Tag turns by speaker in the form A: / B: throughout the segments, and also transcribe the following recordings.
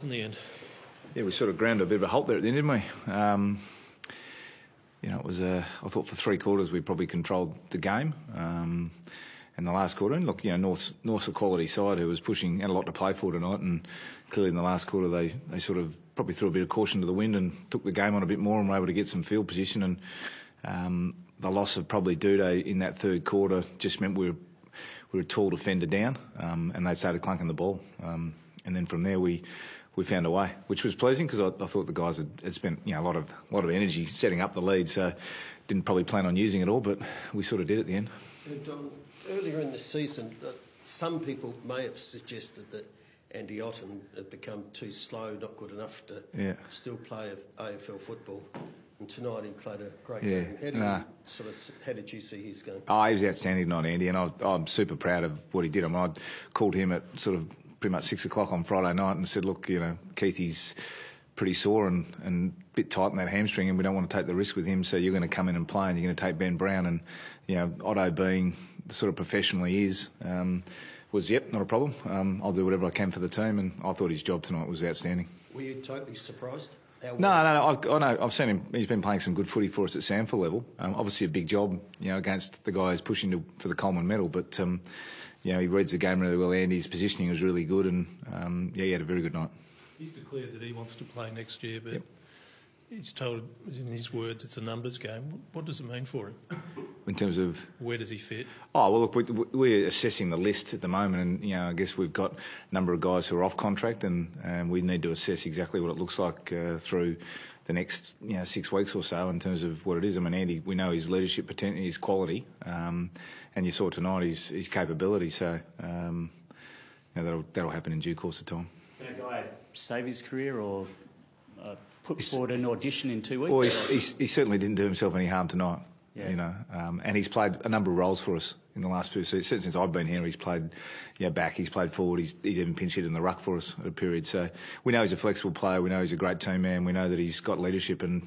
A: In the end.
B: Yeah, we sort of ground a bit of a halt there at the end, didn't we? It was I thought for 3 quarters we probably controlled the game. In the last quarter, and look, North's a quality side who was pushing, had a lot to play for tonight, and clearly in the last quarter they sort of probably threw a bit of caution to the wind and took the game on a bit more and were able to get some field position. And the loss of probably Duday in that third quarter just meant we were a tall defender down, and they started clunking the ball. And then from there we found a way, which was pleasing because I thought the guys had spent a lot of energy setting up the lead, so didn't probably plan on using it all, but we sort of did at the end.
C: And, earlier in the season, some people may have suggested that Andy Otten had become too slow, not good enough to still play AFL football. And tonight he played a great game. How did you see his game?
B: Oh, he was outstanding tonight, Andy, and I'm super proud of what he did. I mean, I called him at sort of pretty much 6 o'clock on Friday night and said, look, Keith, he's pretty sore and a bit tight in that hamstring, and we don't want to take the risk with him, so you're going to come in and play and you're going to take Ben Brown. And, Otto being the sort of professional he is, was, not a problem. I'll do whatever I can for the team, and I thought his job tonight was outstanding.
C: Were you totally surprised?
B: No, I know. I've seen him. He's been playing some good footy for us at SANFL level. Obviously a big job, against the guys pushing for the Coleman medal, but he reads the game really well, and his positioning was really good, and he had a very good night.
A: He's declared that he wants to play next year, but he's told, in his words, it's a numbers game. What does it mean for him?
B: In terms of...
A: Where does he fit?
B: Oh, well, look, we're assessing the list at the moment, and, I guess we've got a number of guys who are off contract, and we need to assess exactly what it looks like through the next 6 weeks or so in terms of what it is. I mean, Andy, we know his leadership potential, his quality, and you saw tonight his capability, so that'll happen in due course of time.
D: Can a guy save his career or put forward an audition in 2 weeks?
B: Well, he certainly didn't do himself any harm tonight. And he's played a number of roles for us in the last few seasons. Since I've been here, he's played back, he's played forward, he's even pinch hit in the ruck for us at a period. So we know he's a flexible player, we know he's a great team man, we know that he's got leadership, and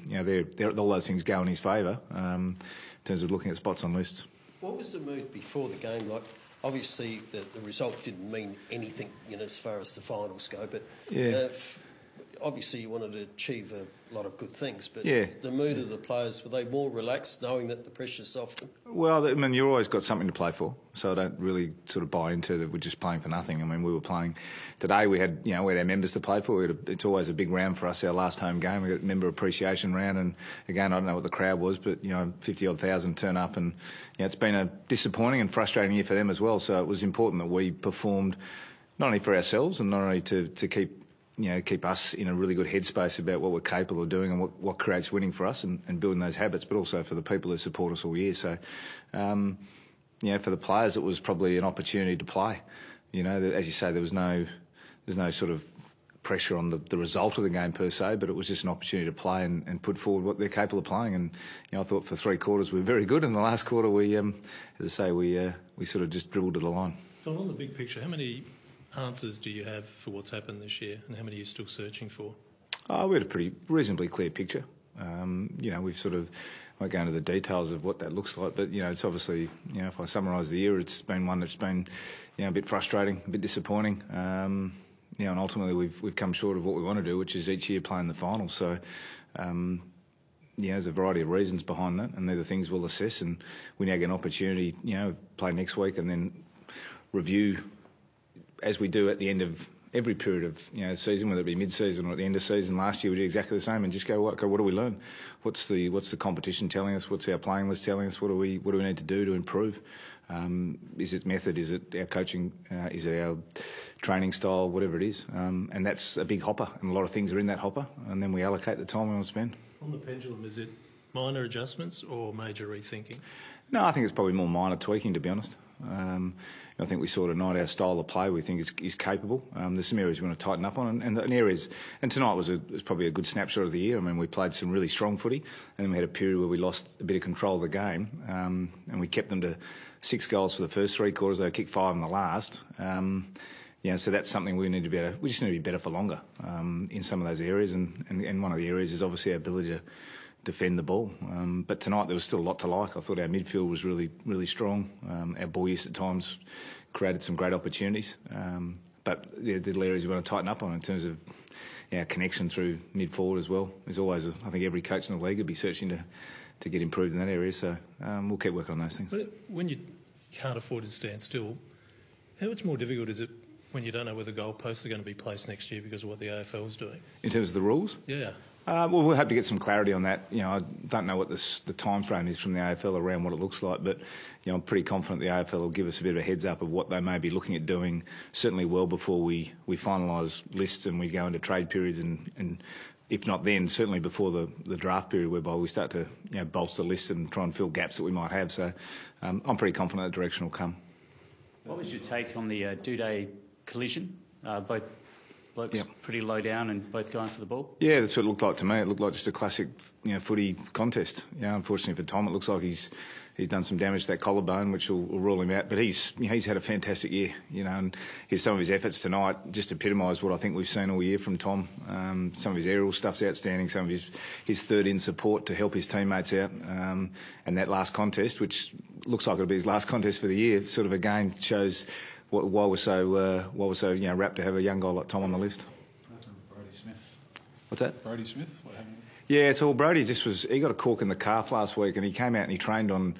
B: all those things go in his favour in terms of looking at spots on lists.
C: What was the mood before the game like? Obviously, the result didn't mean anything, as far as the finals go, but obviously you wanted to achieve a lot of good things, but the mood of the players, were they more relaxed knowing that the pressure's off them?
B: Well, I mean, you've always got something to play for, so I don't really sort of buy into that we're just playing for nothing. I mean, we were playing... Today we had our members to play for. It's always a big round for us, our last home game. We got a member appreciation round, and again, I don't know what the crowd was, but 50-odd thousand turn up, and it's been a disappointing and frustrating year for them as well. So it was important that we performed not only for ourselves and not only to keep us in a really good headspace about what we're capable of doing and what creates winning for us and building those habits, but also for the people who support us all year. So, for the players, it was probably an opportunity to play. As you say, there's no sort of pressure on the result of the game per se, but it was just an opportunity to play and put forward what they're capable of playing. And I thought for 3 quarters we were very good. In the last quarter, we sort of just dribbled to the line.
A: So on the big picture, how many answers do you have for what's happened this year, and how many are you still searching for?
B: We had a pretty reasonably clear picture. We've sort of, I won't go into the details of what that looks like, but it's obviously, if I summarise the year, it's been one that's been, a bit frustrating, a bit disappointing. And ultimately we've come short of what we want to do, which is each year playing the final. So, there's a variety of reasons behind that, and they're the things we'll assess. And we now get an opportunity, play next week and then review, as we do at the end of every period of season, whether it be mid-season or at the end of season. Last year we did exactly the same, and just go, what do we learn? What's the competition telling us? What's our playing list telling us? What do we need to do to improve? Is it method? Is it our coaching? Is it our training style? Whatever it is, and that's a big hopper, and a lot of things are in that hopper, and then we allocate the time we want to spend.
A: On the pendulum, is it minor adjustments or major rethinking?
B: No, I think it's probably more minor tweaking, to be honest. I think we saw tonight our style of play we think is capable. There's some areas we want to tighten up on, and tonight was probably a good snapshot of the year. I mean, we played some really strong footy, and then we had a period where we lost a bit of control of the game, and we kept them to 6 goals for the first 3 quarters. They kicked 5 in the last. So that's something we need to be better. We just need to be better for longer in some of those areas, and one of the areas is obviously our ability to defend the ball. But tonight there was still a lot to like. I thought our midfield was really, really strong. Our ball use at times created some great opportunities. but there are little areas we want to tighten up on in terms of connection through mid-forward as well. There's always, I think every coach in the league would be searching to get improved in that area, so we'll keep working on those things.
A: But when you can't afford to stand still, how much more difficult is it when you don't know where the goalposts are going to be placed next year because of what the AFL is doing?
B: In terms of the rules?
A: Yeah.
B: Well, we'll have to get some clarity on that. I don't know what the time frame is from the AFL around what it looks like, but I'm pretty confident the AFL will give us a bit of a heads up of what they may be looking at doing, certainly well before we finalise lists and we go into trade periods, and if not then, certainly before the draft period, whereby we start to bolster lists and try and fill gaps that we might have. So I'm pretty confident that direction will come.
D: What was your take on the Duday collision? Both blokes pretty low down and both going for the ball? Yeah,
B: that's what it looked like to me. It looked like just a classic footy contest. Unfortunately for Tom, it looks like he's done some damage to that collarbone, which will rule him out. But he's had a fantastic year, and some of his efforts tonight just epitomise what I think we've seen all year from Tom. Some of his aerial stuff's outstanding. Some of his third-in support to help his teammates out, and that last contest, which looks like it'll be his last contest for the year, sort of again shows why we're so rapt to have a young guy like Tom on the list.
E: Brody Smith.
B: What's that?
E: Brody Smith. What happened?
B: Yeah, so Brody he got a cork in the calf last week, and he came out and he trained on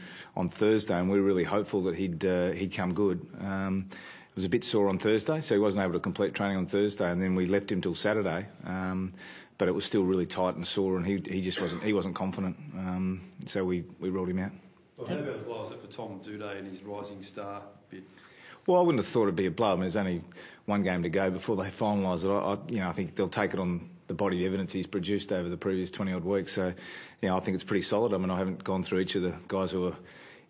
B: Thursday, and we were really hopeful that he'd come good. It was a bit sore on Thursday, so he wasn't able to complete training on Thursday, and then we left him till Saturday. But it was still really tight and sore, and he just wasn't confident. So we ruled him out.
F: Well, how about as well as it for Tom Duday and his rising star bid?
B: Well, I wouldn't have thought it'd be a blow. I mean, there's only one game to go before they finalise it. I think they'll take it on the body of evidence he's produced over the previous 20-odd weeks. So, I think it's pretty solid. I mean, I haven't gone through each of the guys who are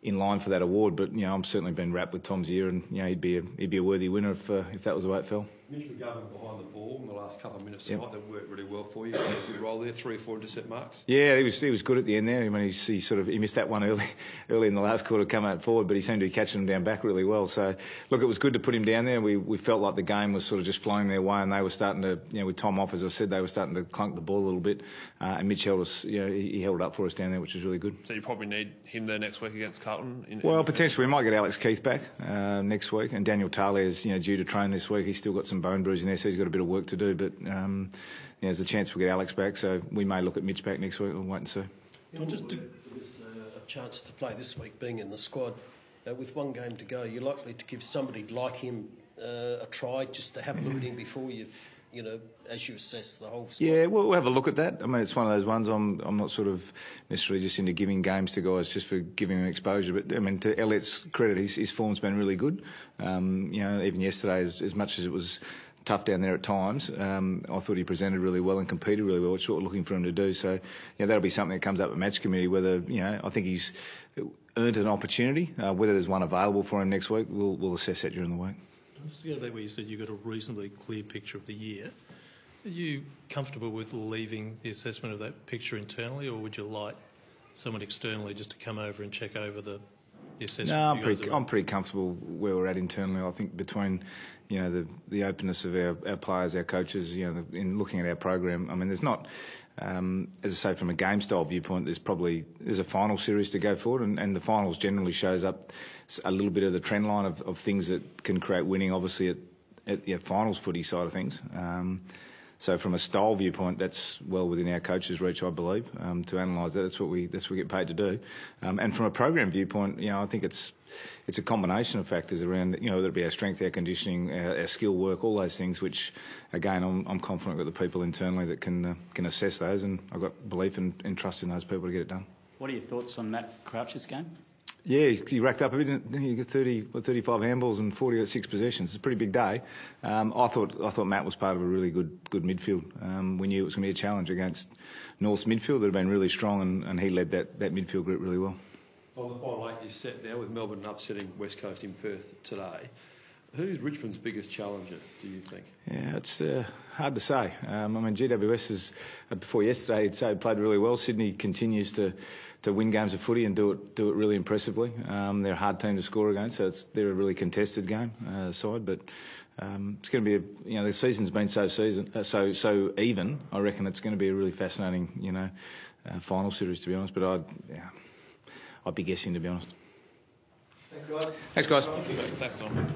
B: in line for that award, but I'm certainly been wrapped with Tom's year, and he'd be a worthy winner if that was the way it fell.
F: Mitch McGovern behind the ball in the last couple of minutes tonight, that worked really well for you. He had a good role there, 3 or 4 intercept marks.
B: Yeah, he was good at the end there. I mean, he missed that one early in the last quarter, come out forward, but he seemed to be catching them down back really well. So, look, it was good to put him down there. We felt like the game was sort of just flowing their way, and they were starting to, with Tom off, as I said, they were starting to clunk the ball a little bit, and Mitch held us, he held it up for us down there, which was really good.
F: So you probably need him there next week against Carlton?
B: Well, potentially we might get Alex Keith back next week, and Daniel Talia is due to train this week. He's still got some bone bruising there, so he's got a bit of work to do, but there's a chance we'll get Alex back, so we may look at Mitch back next week. We'll wait and see.
C: There's a chance to play this week, being in the squad. With one game to go, you're likely to give somebody like him a try, just to have a look at him before as you assess the whole squad. Yeah,
B: we'll have a look at that. I mean, it's one of those ones I'm not sort of necessarily just into giving games to guys just for giving them exposure, but I mean, to Elliott's credit, his form's been really good. Even yesterday, as much as it was tough down there at times, I thought he presented really well and competed really well, which is what we're looking for him to do. So, that'll be something that comes up at match committee, whether, I think he's earned an opportunity. Whether there's one available for him next week, we'll assess that during the week.
A: Just to go back where you said you got a reasonably clear picture of the year, are you comfortable with leaving the assessment of that picture internally, or would you like someone externally just to come over and check over the assessment?
B: No, I'm pretty comfortable where we're at internally. I think between the openness of our players, our coaches, in looking at our program. I mean, there's not, as I say, from a game style viewpoint, there's a final series to go forward, and the finals generally shows up a little bit of the trend line of things that can create winning, obviously at the finals footy side of things. So from a style viewpoint, that's well within our coaches' reach, I believe, to analyse that. That's what we get paid to do. And from a program viewpoint, I think it's a combination of factors around, whether it be our strength, our conditioning, our skill work, all those things. Which, again, I'm confident with the people internally that can assess those, and I've got belief and trust in those people to get it done.
D: What are your thoughts on Matt Crouch's game?
B: Yeah, he racked up a bit, didn't he? You got 35 handballs and 46 possessions. It's a pretty big day. I thought Matt was part of a really good midfield. We knew it was going to be a challenge against North's midfield that had been really strong, and he led that midfield group really well.
F: On the final 8 is set now, with Melbourne upsetting West Coast in Perth today. Who's Richmond's biggest challenger, do you think?
B: Yeah, it's hard to say. I mean, GWS is, before yesterday, he'd say played really well. Sydney continues to win games of footy and do it really impressively. They're a hard team to score against, so they're a really contested game side. But it's going to be the season's been so even. I reckon it's going to be a really fascinating final series, to be honest. But I'd be guessing, to be honest.
C: Thanks, guys.
B: Thanks, guys.
F: Thanks, Tom.